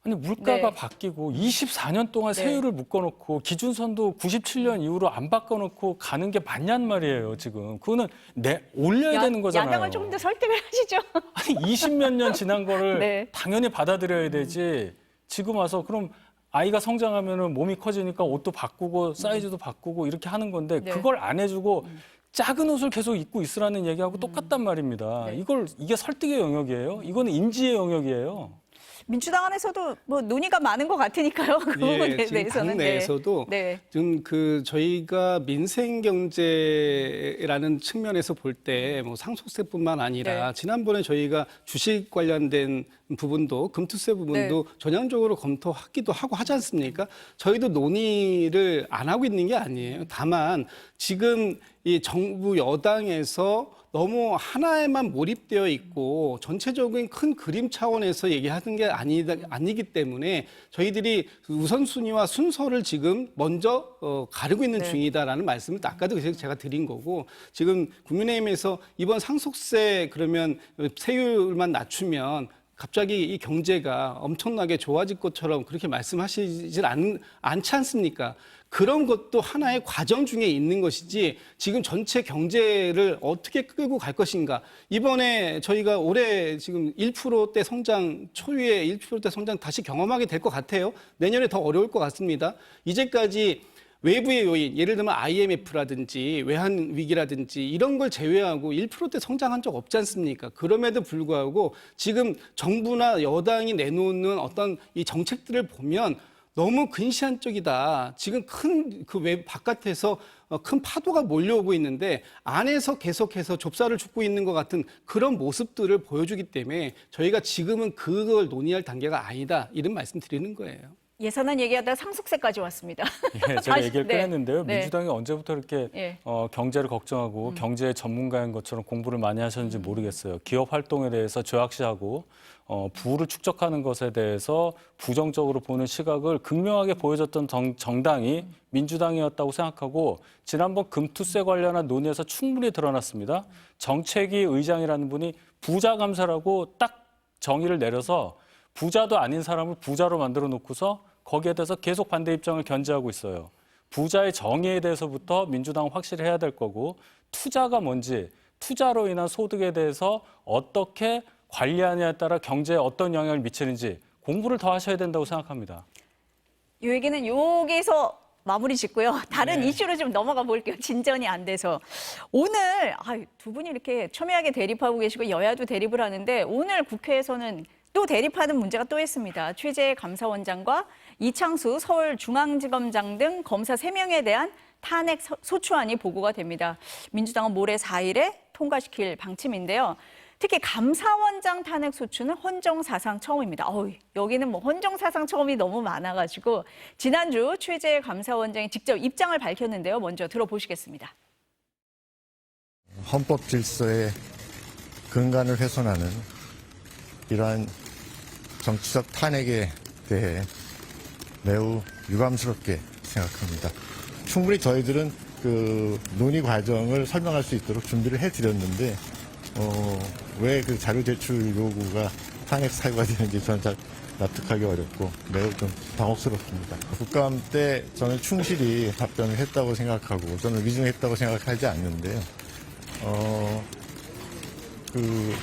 Speaker 6: 아니 물가가
Speaker 1: 네.
Speaker 6: 바뀌고 24년 동안
Speaker 1: 네.
Speaker 6: 세율을 묶어놓고 기준선도 97년 이후로 안 바꿔놓고 가는 게 맞냔 말이에요. 지금 그거는 올려야 되는 거잖아요.
Speaker 1: 야당을 조금 더 설득을 하시죠.
Speaker 6: 아니 20몇 년 지난 거를
Speaker 1: 네.
Speaker 6: 당연히 받아들여야 되지. 지금 와서 그럼 아이가 성장하면은 몸이 커지니까 옷도 바꾸고 사이즈도 바꾸고 이렇게 하는 건데
Speaker 1: 네.
Speaker 6: 그걸 안 해주고 작은 옷을 계속 입고 있으라는 얘기하고 똑같단 말입니다.
Speaker 1: 네.
Speaker 6: 이게 설득의 영역이에요? 이거는 인지의 영역이에요.
Speaker 1: 민주당 안에서도 뭐 논의가 많은 것 같으니까요. 그 부분에
Speaker 5: 지금
Speaker 1: 대해서는.
Speaker 5: 당내에서도
Speaker 1: 네.
Speaker 5: 지금 저희가 민생 경제라는 측면에서 볼 때 뭐 상속세뿐만 아니라
Speaker 1: 네.
Speaker 5: 지난번에 저희가 주식 관련된 부분도 금투세 부분도
Speaker 1: 네.
Speaker 5: 전향적으로 검토하기도 하고 하지 않습니까? 저희도 논의를 안 하고 있는 게 아니에요. 다만 지금 이 정부 여당에서 너무 하나에만 몰입되어 있고 전체적인 큰 그림 차원에서 얘기하는 게 아니기 때문에 저희들이 우선순위와 순서를 지금 먼저 가르고 있는
Speaker 1: 네.
Speaker 5: 중이다라는 말씀을 아까도 제가 드린 거고 지금 국민의힘에서 이번 상속세 그러면 세율만 낮추면 갑자기 이 경제가 엄청나게 좋아질 것처럼 그렇게 말씀하시질 않지 않습니까? 그런 것도 하나의 과정 중에 있는 것이지 지금 전체 경제를 어떻게 끌고 갈 것인가. 이번에 저희가 올해 지금 1%대 성장, 초유의 1%대 성장 다시 경험하게 될 것 같아요. 내년에 더 어려울 것 같습니다. 이제까지 외부의 요인, 예를 들면 IMF라든지 외환 위기라든지 이런 걸 제외하고 1%대 성장한 적 없지 않습니까? 그럼에도 불구하고 지금 정부나 여당이 내놓는 어떤 이 정책들을 보면 너무 근시안적이다. 지금 큰 바깥에서 큰 파도가 몰려오고 있는데 안에서 계속해서 좁쌀을 줍고 있는 것 같은 그런 모습들을 보여주기 때문에 저희가 지금은 그걸 논의할 단계가 아니다. 이런 말씀 드리는 거예요.
Speaker 1: 예산안 얘기하다 상속세까지 왔습니다.
Speaker 6: 예, 제가
Speaker 1: 아,
Speaker 6: 얘기를
Speaker 1: 네.
Speaker 6: 꺼냈는데요.
Speaker 1: 네.
Speaker 6: 민주당이 언제부터 이렇게
Speaker 1: 예.
Speaker 6: 경제를 걱정하고 경제 전문가인 것처럼 공부를 많이 하셨는지 모르겠어요. 기업 활동에 대해서 죄악시하고 부를 축적하는 것에 대해서 부정적으로 보는 시각을 극명하게 보여줬던 정당이 민주당이었다고 생각하고 지난번 금투세 관련한 논의에서 충분히 드러났습니다. 정책위 의장이라는 분이 부자 감사라고 딱 정의를 내려서 부자도 아닌 사람을 부자로 만들어 놓고서 거기에 대해서 계속 반대 입장을 견지하고 있어요. 부자의 정의에 대해서부터 민주당은 확실히 해야 될 거고 투자가 뭔지, 투자로 인한 소득에 대해서 어떻게 관리하느냐에 따라 경제에 어떤 영향을 미치는지 공부를 더 하셔야 된다고 생각합니다.
Speaker 1: 이 얘기는 여기서 마무리 짓고요. 다른 이슈로 좀 넘어가 볼게요. 진전이 안 돼서. 오늘 두 분이 이렇게 첨예하게 대립하고 계시고 여야도 대립을 하는데 오늘 국회에서는 또 대립하는 문제가 또 있습니다. 최재 감사원장과 이창수 서울중앙지검장 등 검사 3명에 대한 탄핵 소추안이 보고가 됩니다. 민주당은 모레 4일에 통과시킬 방침인데요. 특히 감사원장 탄핵 소추는 헌정사상 처음입니다. 여기는 뭐 헌정사상 처음이 너무 많아가지고 지난주 최재 감사원장이 직접 입장을 밝혔는데요. 먼저 들어보시겠습니다.
Speaker 7: 헌법 질서의 근간을 훼손하는 이러한 정치적 탄핵에 대해 매우 유감스럽게 생각합니다. 충분히 저희들은 그 논의 과정을 설명할 수 있도록 준비를 해드렸는데 왜 그 자료 제출 요구가 탄핵 사유가 되는지 저는 잘 납득하기 어렵고 매우 좀 당혹스럽습니다. 국감 때 저는 충실히 답변을 했다고 생각하고 저는 위증했다고 생각하지 않는데요.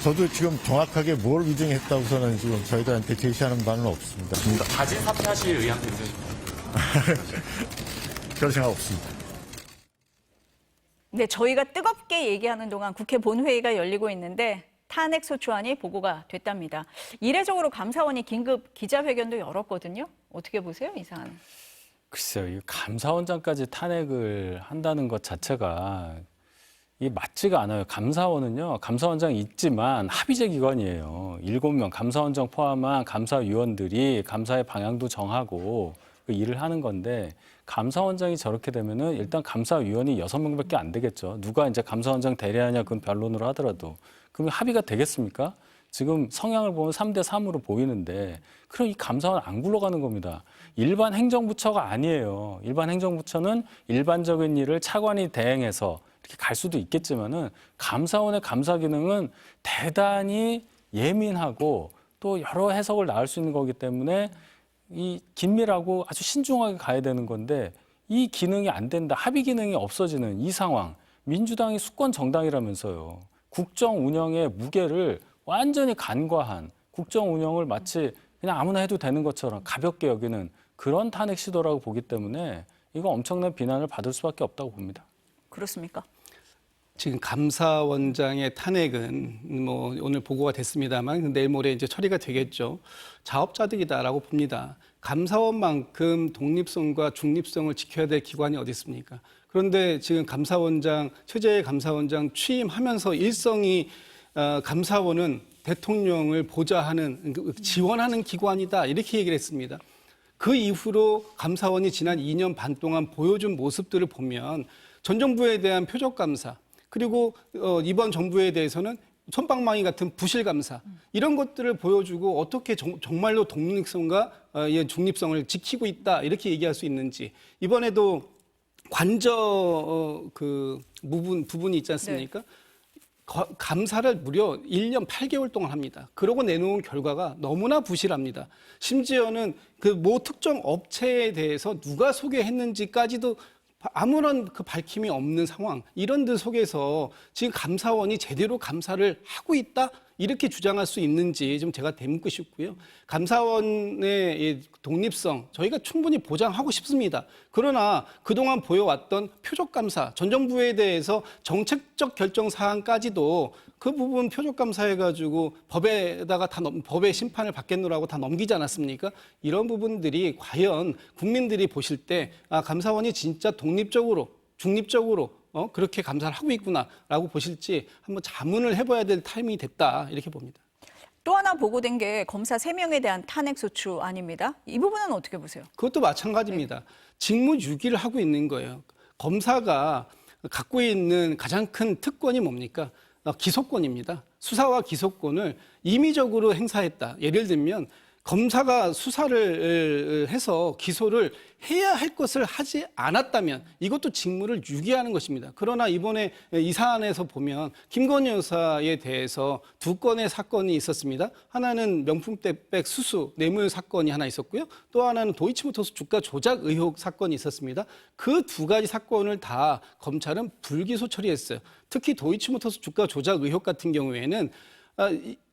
Speaker 7: 저도 지금 정확하게 뭘 위증했다고서는 지금 저희들한테 제시하는 바는 없습니다.
Speaker 8: 자진 사퇴하실 의향도 있으십니까?
Speaker 7: 그런 생각 없습니다.
Speaker 1: 네, 저희가 뜨겁게 얘기하는 동안 국회 본회의가 열리고 있는데 탄핵 소추안이 보고가 됐답니다. 이례적으로 감사원이 긴급 기자회견도 열었거든요. 어떻게 보세요, 이 사안?
Speaker 6: 글쎄요, 이 감사원장까지 탄핵을 한다는 것 자체가 이게 맞지가 않아요. 감사원은요, 감사원장이 있지만 합의제 기관이에요. 7명, 감사원장 포함한 감사위원들이 감사의 방향도 정하고 그 일을 하는 건데 감사원장이 저렇게 되면은 일단 감사위원이 6명밖에 안 되겠죠. 누가 이제 감사원장 대리하냐 그건 변론으로 하더라도. 그러면 합의가 되겠습니까? 지금 성향을 보면 3대 3으로 보이는데 그럼 이 감사원 안 굴러가는 겁니다. 일반 행정부처가 아니에요. 일반 행정부처는 일반적인 일을 차관이 대행해서 이렇게 갈 수도 있겠지만은 감사원의 감사 기능은 대단히 예민하고 또 여러 해석을 낳을 수 있는 거기 때문에 이 긴밀하고 아주 신중하게 가야 되는 건데 이 기능이 안 된다, 합의 기능이 없어지는 이 상황, 민주당이 수권 정당이라면서요. 국정 운영의 무게를 완전히 간과한 국정 운영을 마치 그냥 아무나 해도 되는 것처럼 가볍게 여기는 그런 탄핵 시도라고 보기 때문에 이거 엄청난 비난을 받을 수밖에 없다고 봅니다.
Speaker 1: 그렇습니까?
Speaker 5: 지금 감사원장의 탄핵은 뭐 오늘 보고가 됐습니다만 내일 모레 이제 처리가 되겠죠. 자업자득이다라고 봅니다. 감사원만큼 독립성과 중립성을 지켜야 될 기관이 어디 있습니까? 그런데 지금 감사원장, 최재해 감사원장 취임하면서 일성이 감사원은 대통령을 보좌하는, 지원하는 기관이다 이렇게 얘기를 했습니다. 그 이후로 감사원이 지난 2년 반 동안 보여준 모습들을 보면 전 정부에 대한 표적감사, 그리고 이번 정부에 대해서는 솜방망이 같은 부실감사, 이런 것들을 보여주고 어떻게 정말로 독립성과 중립성을 지키고 있다 이렇게 얘기할 수 있는지, 이번에도 관저 부분이 있지 않습니까? 네. 감사를 무려 1년 8개월 동안 합니다. 그러고 내놓은 결과가 너무나 부실합니다. 심지어는 그 모 특정 업체에 대해서 누가 소개했는지까지도 아무런 그 밝힘이 없는 상황, 이런 들 속에서 지금 감사원이 제대로 감사를 하고 있다? 이렇게 주장할 수 있는지 좀 제가 되묻고 싶고요. 감사원의 독립성 저희가 충분히 보장하고 싶습니다. 그러나 그동안 보여왔던 표적감사, 전 정부에 대해서 정책적 결정 사항까지도 그 부분 표적감사해가지고 법의 심판을 받겠노라고 다 넘기지 않았습니까? 이런 부분들이 과연 국민들이 보실 때 감사원이 진짜 독립적으로, 중립적으로 그렇게 감사를 하고 있구나라고 보실지 한번 자문을 해봐야 될 타이밍이 됐다 이렇게 봅니다.
Speaker 1: 또 하나 보고된 게 검사 3명에 대한 탄핵 소추 아닙니다. 이 부분은 어떻게 보세요?
Speaker 5: 그것도 마찬가지입니다. 직무유기를 하고 있는 거예요. 검사가 갖고 있는 가장 큰 특권이 뭡니까? 기소권입니다. 수사와 기소권을 임의적으로 행사했다. 예를 들면 검사가 수사를 해서 기소를 해야 할 것을 하지 않았다면 이것도 직무를 유기하는 것입니다. 그러나 이번에 이 사안에서 보면 김건희 여사에 대해서 2건의 사건이 있었습니다. 하나는 명품백 수수 뇌물 사건이 하나 있었고요. 또 하나는 도이치모터스 주가 조작 의혹 사건이 있었습니다. 그 2가지 사건을 다 검찰은 불기소 처리했어요. 특히 도이치모터스 주가 조작 의혹 같은 경우에는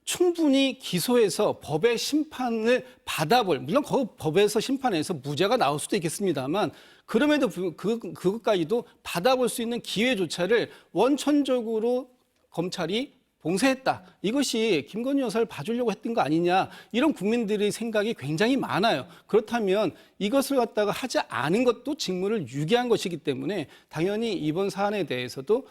Speaker 5: 충분히 기소해서 법의 심판을 받아볼, 물론 그 법에서 심판해서 무죄가 나올 수도 있겠습니다만 그럼에도 그것까지도 받아볼 수 있는 기회조차를 원천적으로 검찰이 봉쇄했다. 이것이 김건희 여사를 봐주려고 했던 거 아니냐, 이런 국민들의 생각이 굉장히 많아요. 그렇다면 이것을 갖다가 하지 않은 것도 직무를 유기한 것이기 때문에 당연히 이번 사안에 대해서도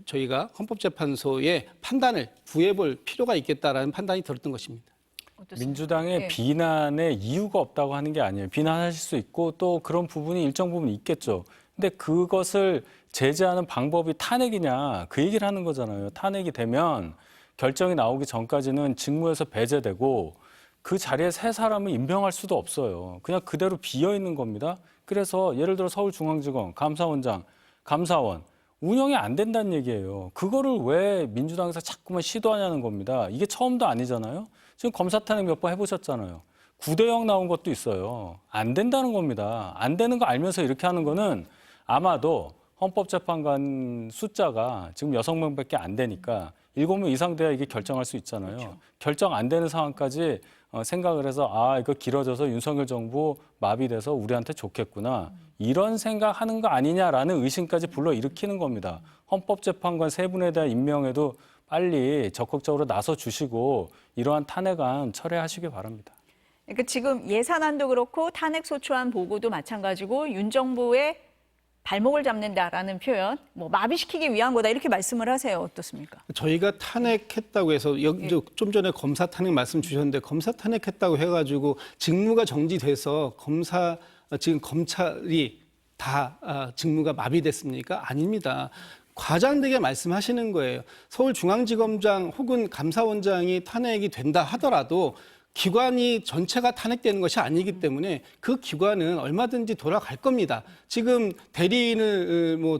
Speaker 5: 저희가 헌법재판소의 판단을 구해볼 필요가 있겠다라는 판단이 들었던 것입니다.
Speaker 1: 어떻습니까?
Speaker 6: 민주당의
Speaker 1: 네.
Speaker 6: 비난에 이유가 없다고 하는 게 아니에요. 비난하실 수 있고 또 그런 부분이 일정 부분 있겠죠. 근데 그것을 제재하는 방법이 탄핵이냐, 그 얘기를 하는 거잖아요. 탄핵이 되면 결정이 나오기 전까지는 직무에서 배제되고 그 자리에 새 사람을 임명할 수도 없어요. 그냥 그대로 비어 있는 겁니다. 그래서 예를 들어 서울중앙지검 감사원장, 감사원 운영이 안 된다는 얘기예요. 그거를 왜 민주당에서 자꾸만 시도하냐는 겁니다. 이게 처음도 아니잖아요. 지금 검사 탄핵 몇 번 해보셨잖아요. 9대0 나온 것도 있어요. 안 된다는 겁니다. 안 되는 거 알면서 이렇게 하는 거는 아마도 헌법재판관 숫자가 지금 6명밖에 안 되니까 7명 이상 돼야 이게 결정할 수 있잖아요. 그렇죠. 결정 안 되는 상황까지 생각을 해서 이거 길어져서 윤석열 정부 마비돼서 우리한테 좋겠구나. 이런 생각하는 거 아니냐라는 의심까지 불러일으키는 겁니다. 헌법재판관 3분에 대한 임명에도 빨리 적극적으로 나서 주시고 이러한 탄핵안 철회하시기 바랍니다.
Speaker 1: 그러니까 지금 예산안도 그렇고 탄핵 소추안 보고도 마찬가지고 윤 정부의 발목을 잡는다라는 표현, 마비시키기 위한 거다 이렇게 말씀을 하세요. 어떻습니까?
Speaker 5: 저희가 탄핵했다고 해서 좀 전에 검사 탄핵 말씀 주셨는데 검사 탄핵했다고 해가지고 직무가 정지돼서 지금 검찰이 다 직무가 마비됐습니까? 아닙니다. 과장되게 말씀하시는 거예요. 서울중앙지검장 혹은 감사원장이 탄핵이 된다 하더라도 기관이 전체가 탄핵되는 것이 아니기 때문에 그 기관은 얼마든지 돌아갈 겁니다. 지금 지금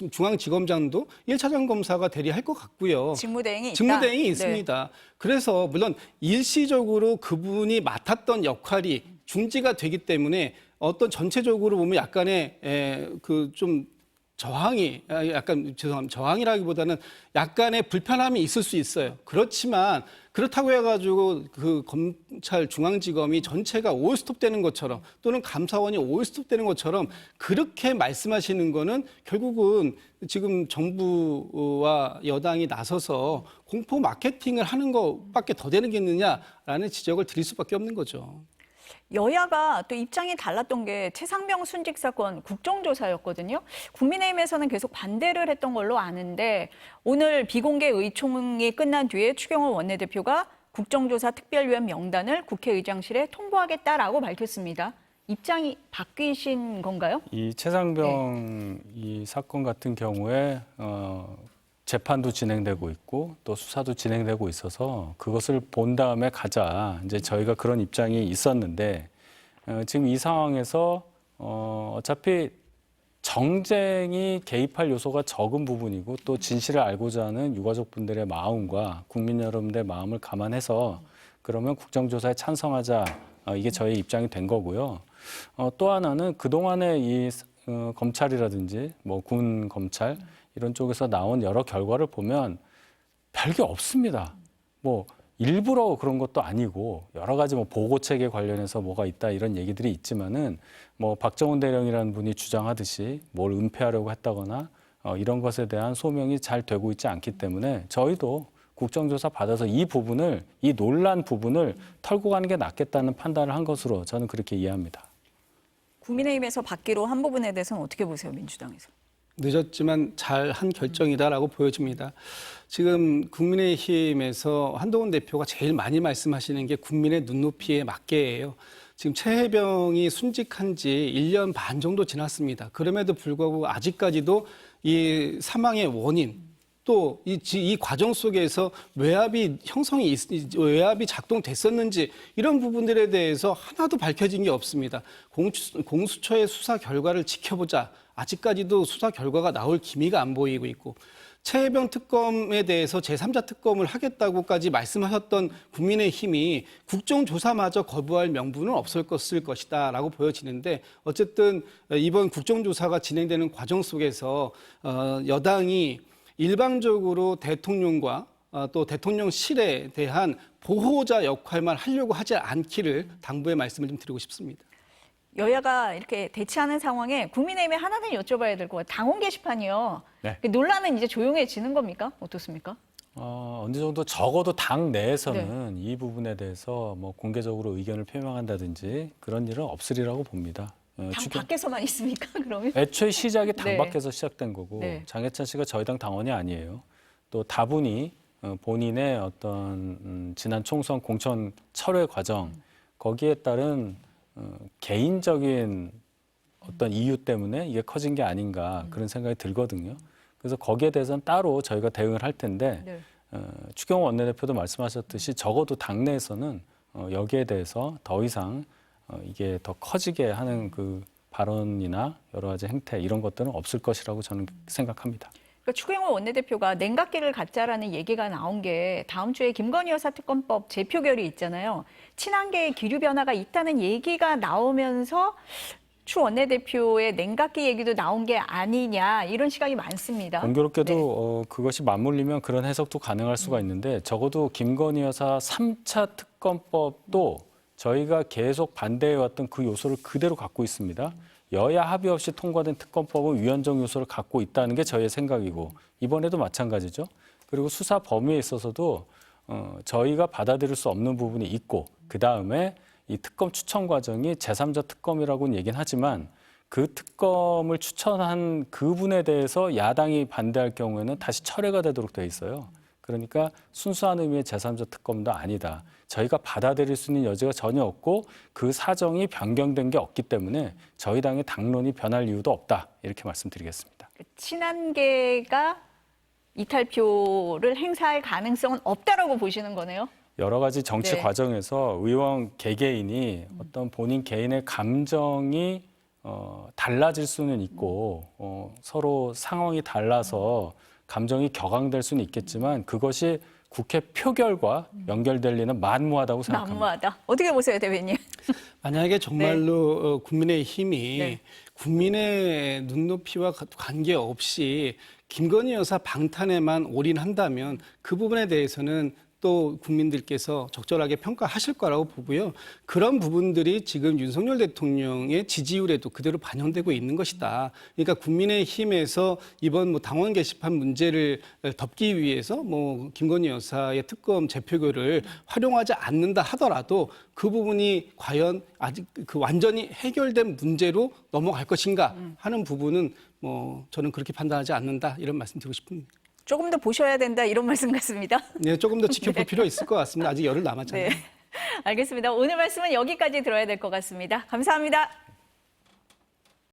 Speaker 5: 중앙지검장도 1차장 검사가 대리할 것 같고요.
Speaker 1: 직무대행이 있다.
Speaker 5: 직무대행이
Speaker 1: 네.
Speaker 5: 있습니다. 그래서 물론 일시적으로 그분이 맡았던 역할이 중지가 되기 때문에 어떤 전체적으로 보면 약간의 좀 저항이 약간 죄송합니다. 저항이라기보다는 약간의 불편함이 있을 수 있어요. 그렇지만 그렇다고 해가지고 그 검찰 중앙지검이 전체가 오일스톱되는 것처럼 또는 감사원이 오일스톱되는 것처럼 그렇게 말씀하시는 거는 결국은 지금 정부와 여당이 나서서 공포 마케팅을 하는 것밖에 더 되는 게 있느냐라는 지적을 드릴 수밖에 없는 거죠.
Speaker 1: 여야가 또 입장이 달랐던 게 최상병 순직 사건 국정조사였거든요. 국민의힘에서는 계속 반대를 했던 걸로 아는데 오늘 비공개 의총이 끝난 뒤에 추경호 원내대표가 국정조사 특별위원 명단을 국회의장실에 통보하겠다라고 밝혔습니다. 입장이 바뀌신 건가요?
Speaker 6: 이 최상병 이 사건 같은 경우에 재판도 진행되고 있고 또 수사도 진행되고 있어서 그것을 본 다음에 가자. 이제 저희가 그런 입장이 있었는데 지금 이 상황에서 어차피 정쟁이 개입할 요소가 적은 부분이고 또 진실을 알고자 하는 유가족분들의 마음과 국민 여러분들의 마음을 감안해서 그러면 국정조사에 찬성하자. 이게 저희 입장이 된 거고요. 또 하나는 그동안의 이 검찰이라든지 뭐 군 검찰 이런 쪽에서 나온 여러 결과를 보면 별게 없습니다. 뭐 일부러 그런 것도 아니고 여러 가지 뭐 보고 체계 관련해서 뭐가 있다 이런 얘기들이 있지만은 뭐 박정훈 대령이라는 분이 주장하듯이 뭘 은폐하려고 했다거나 이런 것에 대한 소명이 잘 되고 있지 않기 때문에 저희도 국정조사 받아서 이 논란 부분을 털고 가는 게 낫겠다는 판단을 한 것으로 저는 그렇게 이해합니다.
Speaker 1: 국민의힘에서 받기로 한 부분에 대해서는 어떻게 보세요, 민주당에서?
Speaker 5: 늦었지만 잘한 결정이다라고 보여집니다. 지금 국민의힘에서 한동훈 대표가 제일 많이 말씀하시는 게 국민의 눈높이에 맞게예요. 지금 최혜병이 순직한 지 1년 반 정도 지났습니다. 그럼에도 불구하고 아직까지도 이 사망의 원인 또 이 과정 속에서 외압이 작동됐었는지 이런 부분들에 대해서 하나도 밝혀진 게 없습니다. 공수처의 수사 결과를 지켜보자. 아직까지도 수사 결과가 나올 기미가 안 보이고 있고 최혜병 특검에 대해서 제3자 특검을 하겠다고까지 말씀하셨던 국민의힘이 국정조사마저 거부할 명분은 없을 것이다라고 보여지는데 어쨌든 이번 국정조사가 진행되는 과정 속에서 여당이 일방적으로 대통령과 또 대통령실에 대한 보호자 역할만 하려고 하지 않기를 당부의 말씀을 좀 드리고 싶습니다.
Speaker 1: 여야가 이렇게 대치하는 상황에 국민의힘에 하나는 여쭤봐야 될 것 같아요. 당원 게시판이요.
Speaker 6: 네.
Speaker 1: 논란은 이제 조용해지는 겁니까? 어떻습니까?
Speaker 6: 어느 정도 적어도 당 내에서는 이 부분에 대해서 뭐 공개적으로 의견을 표명한다든지 그런 일은 없으리라고 봅니다.
Speaker 1: 당 밖에서만 있습니까? 그러면?
Speaker 6: 애초에 시작이 당
Speaker 1: 네.
Speaker 6: 밖에서 시작된 거고
Speaker 1: 네.
Speaker 6: 장해찬 씨가 저희 당 당원이 아니에요. 또 다분히 본인의 어떤 지난 총선 공천 철회 과정 거기에 따른 개인적인 어떤 이유 때문에 이게 커진 게 아닌가 그런 생각이 들거든요. 그래서 거기에 대해서는 따로 저희가 대응을 할 텐데
Speaker 1: 네.
Speaker 6: 추경호 원내대표도 말씀하셨듯이 적어도 당내에서는 여기에 대해서 더 이상 이게 더 커지게 하는 그 발언이나 여러 가지 행태 이런 것들은 없을 것이라고 저는 생각합니다.
Speaker 1: 그러니까 추경호 원내대표가 냉각기를 갖자라는 얘기가 나온 게 다음 주에 김건희 여사 특검법 재표결이 있잖아요. 친한계의 기류 변화가 있다는 얘기가 나오면서 추 원내대표의 냉각기 얘기도 나온 게 아니냐 이런 시각이 많습니다.
Speaker 6: 공교롭게도 그것이 맞물리면 그런 해석도 가능할 수가 있는데 적어도 김건희 여사 3차 특검법도 저희가 계속 반대해왔던 그 요소를 그대로 갖고 있습니다. 여야 합의 없이 통과된 특검법은 위헌적 요소를 갖고 있다는 게 저희의 생각이고 이번에도 마찬가지죠. 그리고 수사 범위에 있어서도 저희가 받아들일 수 없는 부분이 있고 그다음에 이 특검 추천 과정이 제3자 특검이라고는 얘기는 하지만 그 특검을 추천한 그분에 대해서 야당이 반대할 경우에는 다시 철회가 되도록 돼 있어요. 그러니까 순수한 의미의 제3자 특검도 아니다. 저희가 받아들일 수 있는 여지가 전혀 없고 그 사정이 변경된 게 없기 때문에 저희 당의 당론이 변할 이유도 없다. 이렇게 말씀드리겠습니다.
Speaker 1: 친한계가 이탈표를 행사할 가능성은 없다라고 보시는 거네요.
Speaker 6: 여러 가지 정치
Speaker 1: 네.
Speaker 6: 과정에서 의원 개개인이 어떤 본인 개인의 감정이 달라질 수는 있고 서로 상황이 달라서 감정이 격앙될 수는 있겠지만 그것이 국회 표결과 연결될 리는 만무하다고 생각합니다.
Speaker 1: 난무하다. 어떻게 보세요, 대변인?
Speaker 5: 만약에 정말로 국민의힘이
Speaker 1: 네.
Speaker 5: 국민의 눈높이와 관계없이 김건희 여사 방탄에만 올인한다면 그 부분에 대해서는 또 국민들께서 적절하게 평가하실 거라고 보고요. 그런 부분들이 지금 윤석열 대통령의 지지율에도 그대로 반영되고 있는 것이다. 그러니까 국민의힘에서 이번 당원 게시판 문제를 덮기 위해서 김건희 여사의 특검 재표결을 활용하지 않는다 하더라도 그 부분이 과연 아직 완전히 해결된 문제로 넘어갈 것인가 하는 부분은 저는 그렇게 판단하지 않는다 이런 말씀 드리고 싶습니다.
Speaker 1: 조금 더 보셔야 된다 이런 말씀 같습니다.
Speaker 5: 네, 조금 더 지켜볼 필요 있을 것 같습니다. 아직 열흘 남았잖아요.
Speaker 1: 네, 알겠습니다. 오늘 말씀은 여기까지 들어야 될 것 같습니다. 감사합니다.